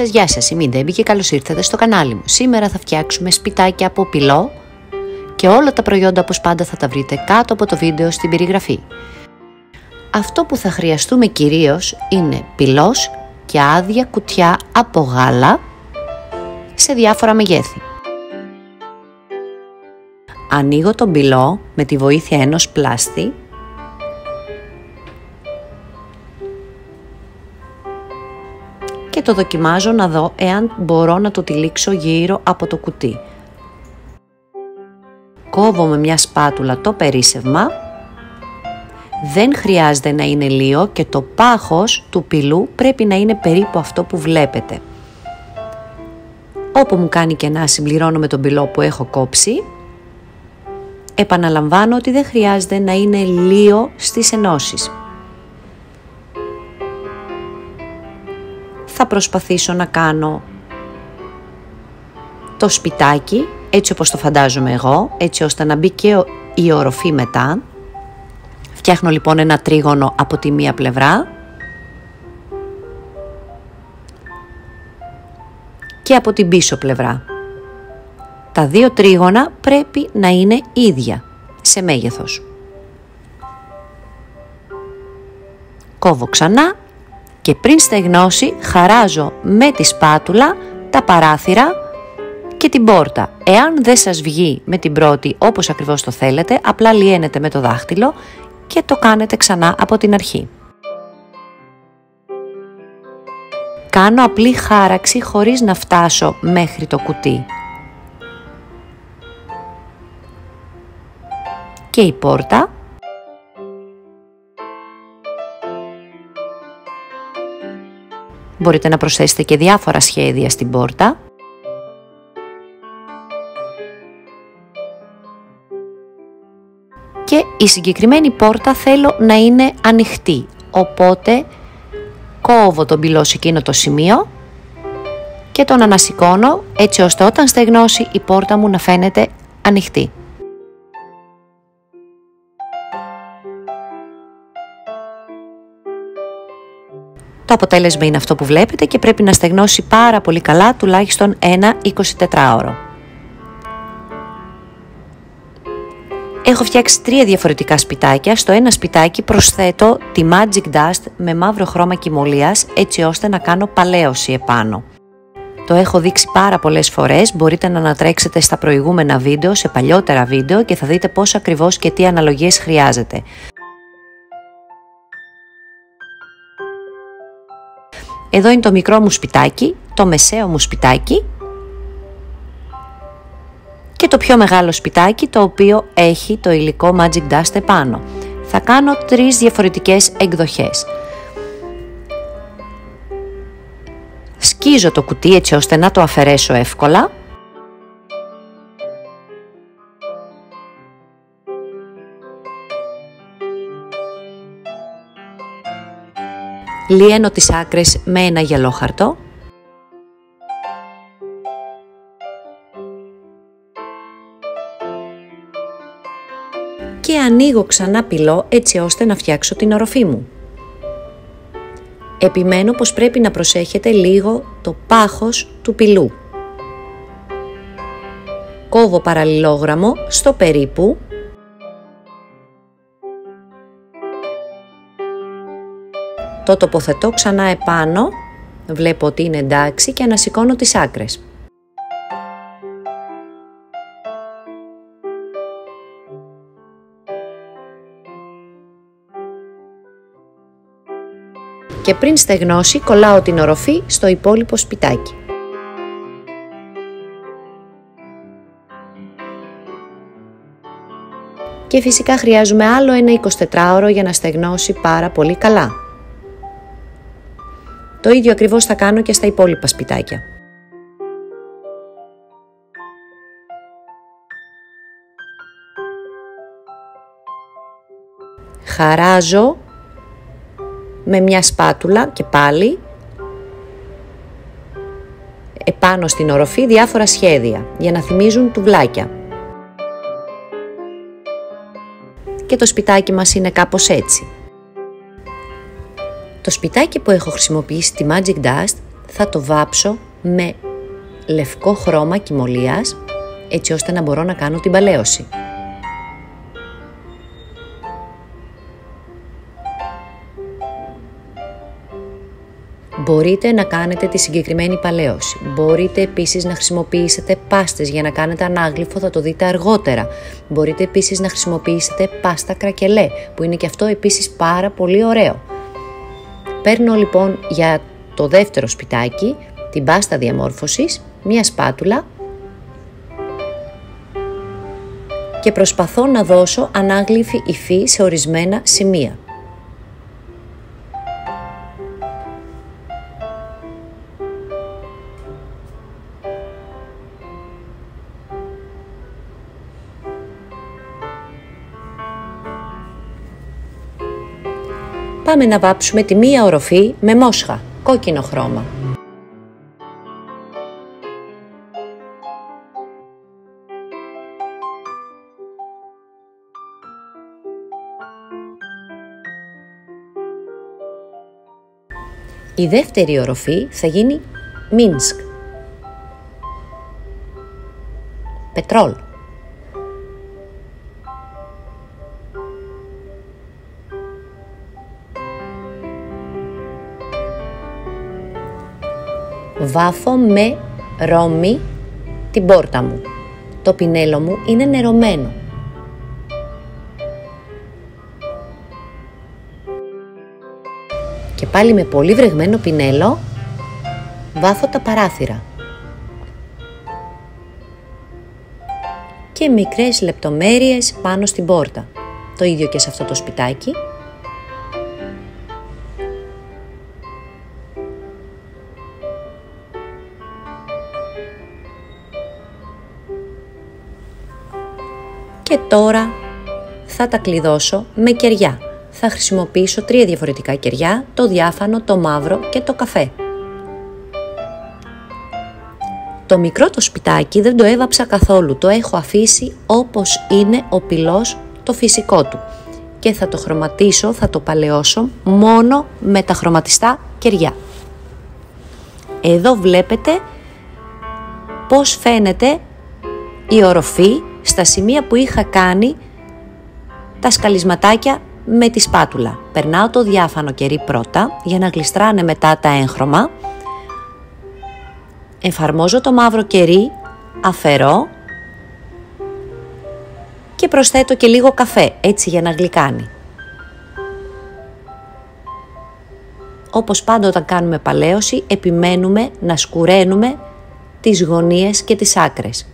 Γεια σας, είμαι η Ντέμπη και καλώς ήρθατε στο κανάλι μου. Σήμερα θα φτιάξουμε σπιτάκια από πυλό και όλα τα προϊόντα όπως πάντα θα τα βρείτε κάτω από το βίντεο στην περιγραφή. Αυτό που θα χρειαστούμε κυρίως είναι πυλός και άδεια κουτιά από γάλα σε διάφορα μεγέθη. Ανοίγω τον πυλό με τη βοήθεια ενός πλάστη και το δοκιμάζω να δω εάν μπορώ να το τυλίξω γύρω από το κουτί. Κόβω με μια σπάτουλα το περίσσευμα. Δεν χρειάζεται να είναι λίο και το πάχος του πυλού πρέπει να είναι περίπου αυτό που βλέπετε. Όπου μου κάνει κενά συμπληρώνω με τον πυλό που έχω κόψει. Επαναλαμβάνω ότι δεν χρειάζεται να είναι λίο στις ενώσεις. Θα προσπαθήσω να κάνω το σπιτάκι έτσι όπως το φαντάζομαι εγώ, έτσι ώστε να μπει και η οροφή μετά. Φτιάχνω λοιπόν ένα τρίγωνο από τη μία πλευρά και από την πίσω πλευρά. Τα δύο τρίγωνα πρέπει να είναι ίδια σε μέγεθος. Κόβω ξανά και πριν στεγνώσει χαράζω με τη σπάτουλα τα παράθυρα και την πόρτα. Εάν δεν σας βγει με την πρώτη όπως ακριβώς το θέλετε, απλά λιένετε με το δάχτυλο και το κάνετε ξανά από την αρχή. Κάνω απλή χάραξη χωρίς να φτάσω μέχρι το κουτί. Και η πόρτα. Μπορείτε να προσθέσετε και διάφορα σχέδια στην πόρτα. Και η συγκεκριμένη πόρτα θέλω να είναι ανοιχτή, οπότε κόβω τον πυλό σε εκείνο το σημείο και τον ανασηκώνω έτσι ώστε όταν στεγνώσει η πόρτα μου να φαίνεται ανοιχτή. Το αποτέλεσμα είναι αυτό που βλέπετε και πρέπει να στεγνώσει πάρα πολύ καλά, τουλάχιστον ένα 24ωρο. Έχω φτιάξει 3 διαφορετικά σπιτάκια. Στο ένα σπιτάκι προσθέτω τη Magic Dust με μαύρο χρώμα κυμολίας έτσι ώστε να κάνω παλαίωση επάνω. Το έχω δείξει πάρα πολλές φορές, μπορείτε να ανατρέξετε στα προηγούμενα βίντεο, σε παλιότερα βίντεο και θα δείτε πώς ακριβώς και τι αναλογίες χρειάζεται. Εδώ είναι το μικρό μου σπιτάκι, το μεσαίο μου σπιτάκι και το πιο μεγάλο σπιτάκι το οποίο έχει το υλικό Magic Dust επάνω. Θα κάνω 3 διαφορετικές εκδοχές. Σκίζω το κουτί έτσι ώστε να το αφαιρέσω εύκολα. Λιένω τις άκρες με ένα γυαλόχαρτο. Και ανοίγω ξανά πυλό έτσι ώστε να φτιάξω την οροφή μου. Επιμένω πως πρέπει να προσέχετε λίγο το πάχος του πυλού. Κόβω παραλληλόγραμμο στο περίπου. Το τοποθετώ ξανά επάνω, βλέπω ότι είναι εντάξει και ανασηκώνω τις άκρες. Και πριν στεγνώσει κολλάω την οροφή στο υπόλοιπο σπιτάκι. Και φυσικά χρειάζομαι άλλο ένα 24ωρο για να στεγνώσει πάρα πολύ καλά. Το ίδιο ακριβώς θα κάνω και στα υπόλοιπα σπιτάκια. Χαράζω με μια σπάτουλα και πάλι επάνω στην οροφή διάφορα σχέδια για να θυμίζουν τουβλάκια. Και το σπιτάκι μας είναι κάπως έτσι. Το σπιτάκι που έχω χρησιμοποιήσει, τη Magic Dust, θα το βάψω με λευκό χρώμα κυμολίας, έτσι ώστε να μπορώ να κάνω την παλαίωση. Μπορείτε να κάνετε τη συγκεκριμένη παλαίωση. Μπορείτε επίσης να χρησιμοποιήσετε πάστες για να κάνετε ανάγλυφο, θα το δείτε αργότερα. Μπορείτε επίσης να χρησιμοποιήσετε πάστα κρακελέ, που είναι και αυτό επίσης πάρα πολύ ωραίο. Παίρνω λοιπόν για το δεύτερο σπιτάκι την πάστα διαμόρφωσης, μια σπάτουλα και προσπαθώ να δώσω ανάγλυφη υφή σε ορισμένα σημεία. Πάμε να βάψουμε τη μία οροφή με μόσχα, κόκκινο χρώμα. Η δεύτερη οροφή θα γίνει Μίνσκ, πετρόλ. Βάφω με ρόμι την πόρτα μου. Το πινέλο μου είναι νερωμένο. Και πάλι με πολύ βρεγμένο πινέλο βάφω τα παράθυρα. Και μικρές λεπτομέρειες πάνω στην πόρτα. Το ίδιο και σε αυτό το σπιτάκι. Και τώρα θα τα κλειδώσω με κεριά. Θα χρησιμοποιήσω 3 διαφορετικά κεριά, το διάφανο, το μαύρο και το καφέ. Το μικρό το σπιτάκι δεν το έβαψα καθόλου, το έχω αφήσει όπως είναι ο πυλός το φυσικό του. Και θα το χρωματίσω, θα το παλαιώσω μόνο με τα χρωματιστά κεριά. Εδώ βλέπετε πώς φαίνεται η οροφή στα σημεία που είχα κάνει τα σκαλισματάκια με τη σπάτουλα. Περνάω το διάφανο κερί πρώτα για να γλιστράνε μετά τα έγχρωμα. Εφαρμόζω το μαύρο κερί, αφαιρώ και προσθέτω και λίγο καφέ, έτσι για να γλυκάνει. Όπως πάντα όταν κάνουμε παλαίωση, επιμένουμε να σκουραίνουμε τις γωνίες και τις άκρες.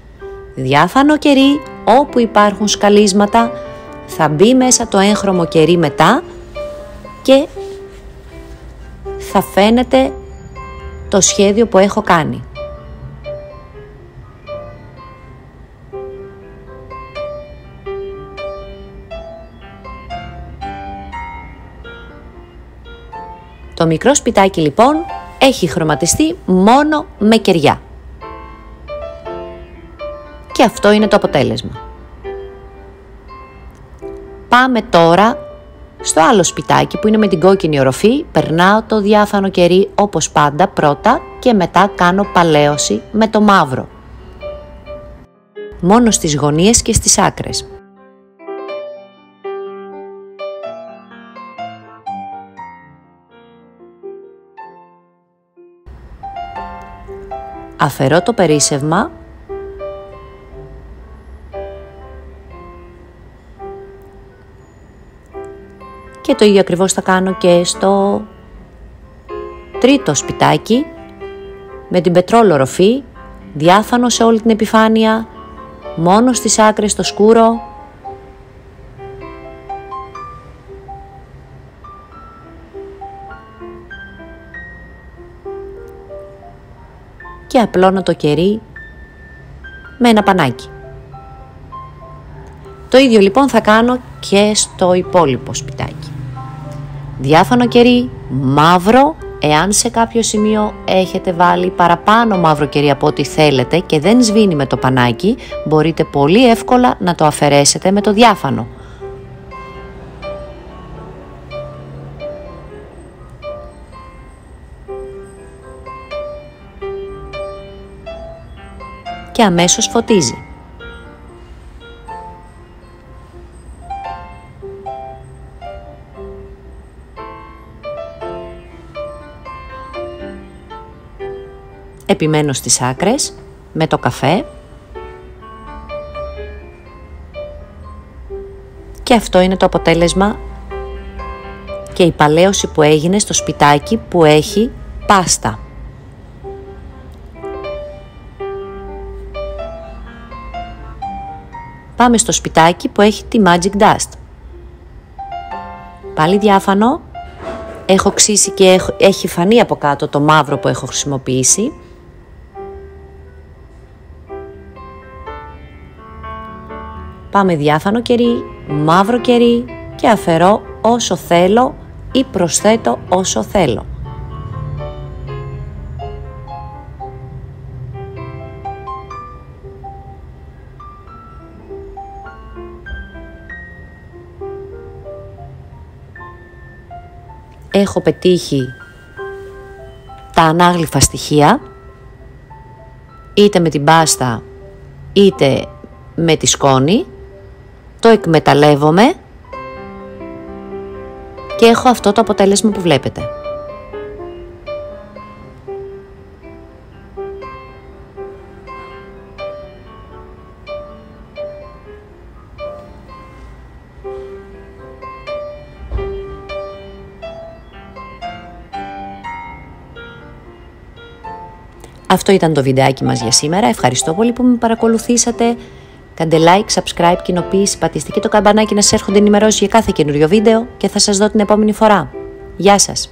Διάφανο κερί, όπου υπάρχουν σκαλίσματα, θα μπει μέσα το έγχρωμο κερί μετά και θα φαίνεται το σχέδιο που έχω κάνει. Το μικρό σπιτάκι λοιπόν έχει χρωματιστεί μόνο με κεριά. Και αυτό είναι το αποτέλεσμα. Πάμε τώρα στο άλλο σπιτάκι που είναι με την κόκκινη οροφή. Περνάω το διάφανο κερί όπως πάντα πρώτα και μετά κάνω παλαίωση με το μαύρο. Μόνο στις γωνίες και στις άκρες. Αφαιρώ το περίσσευμα και το ίδιο ακριβώς θα κάνω και στο τρίτο σπιτάκι με την πετρόλο οροφή, διάφανο σε όλη την επιφάνεια, μόνο στις άκρες το σκούρο. Και απλώνω το κερί με ένα πανάκι. Το ίδιο λοιπόν θα κάνω και στο υπόλοιπο σπιτάκι. Διάφανο κερί, μαύρο, εάν σε κάποιο σημείο έχετε βάλει παραπάνω μαύρο κερί από ό,τι θέλετε και δεν σβήνει με το πανάκι, μπορείτε πολύ εύκολα να το αφαιρέσετε με το διάφανο. και αμέσως φωτίζει. Επιμένω στις άκρες με το καφέ και αυτό είναι το αποτέλεσμα και η παλαίωση που έγινε στο σπιτάκι που έχει πάστα. Πάμε στο σπιτάκι που έχει τη Magic Dust. Πάλι διάφανο, έχω ξύσει και έχει φανεί από κάτω το μαύρο που έχω χρησιμοποιήσει. Πάμε διάφανο κερί, μαύρο κερί και αφαιρώ όσο θέλω ή προσθέτω όσο θέλω. Έχω πετύχει τα ανάγλυφα στοιχεία, είτε με την πάστα είτε με τη σκόνη, το εκμεταλλεύομαι και έχω αυτό το αποτέλεσμα που βλέπετε. Αυτό ήταν το βιντεάκι μας για σήμερα. Ευχαριστώ πολύ που με παρακολουθήσατε. Κάντε like, subscribe, κοινοποίηση, πατήστε και το καμπανάκι να σας έρχονται ενημερώσεις για κάθε καινούριο βίντεο και θα σας δω την επόμενη φορά. Γεια σας!